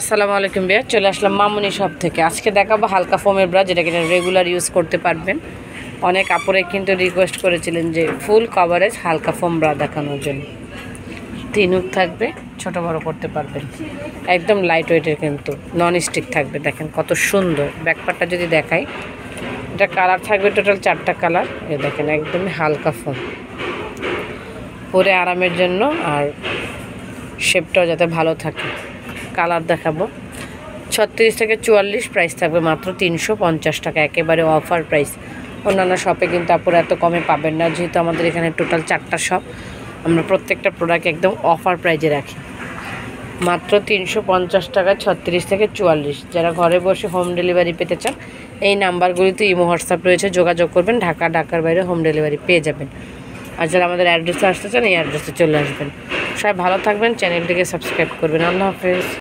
আসসালামু আলাইকুম ভাইয়া, চলে আসলাম মামুনি শপ থেকে। আজকে দেখাবো হালকা ফোমের ব্রা, যেটা কিনা রেগুলার ইউজ করতে পারবেন। অনেক আপুরে কিন্তু রিকোয়েস্ট করেছিলেন যে ফুল কভারেজ হালকা ফোম ব্রা দেখানোর জন্য। 3 হুক থাকবে, ছোট বড় করতে পারবেন। একদম লাইট ওয়েটের, কিন্তু নন স্টিক থাকবে। দেখেন কত সুন্দর ব্যাকপার্টটা যদি দেখাই, এটা কালার থাকবে টোটাল 4টা কালার। এ দেখেন একদমই হালকা ফোম, পরে আরামের জন্য আর শেপটাও যাতে ভালো থাকে। কালার দেখাবো 36 থেকে 44, প্রাইস থাকবে মাত্র 350 টাকা, একেবারে অফার প্রাইস। অন্যান্য শপে কিন্তু আপনারা এত কমে পাবেন না, যেহেতু আমাদের এখানে টোটাল 4টা শপ, আমরা প্রত্যেকটা প্রোডাক্ট একদম অফার প্রাইজে রাখি। মাত্র 350 টাকা, 36 থেকে 44। যারা ঘরে বসে হোম ডেলিভারি পেতে চান, এই নাম্বারগুলিতে ইমো হোয়াটসঅ্যাপ রয়েছে, যোগাযোগ করবেন। ঢাকার বাইরে হোম ডেলিভারি পেয়ে যাবেন। আর যারা আমাদের অ্যাড্রেসে আসতে চান, এই অ্যাড্রেসে চলে আসবেন। সবাই ভালো থাকবেন, চ্যানেলটিকে সাবস্ক্রাইব করবেন। আল্লাহ হাফেজ।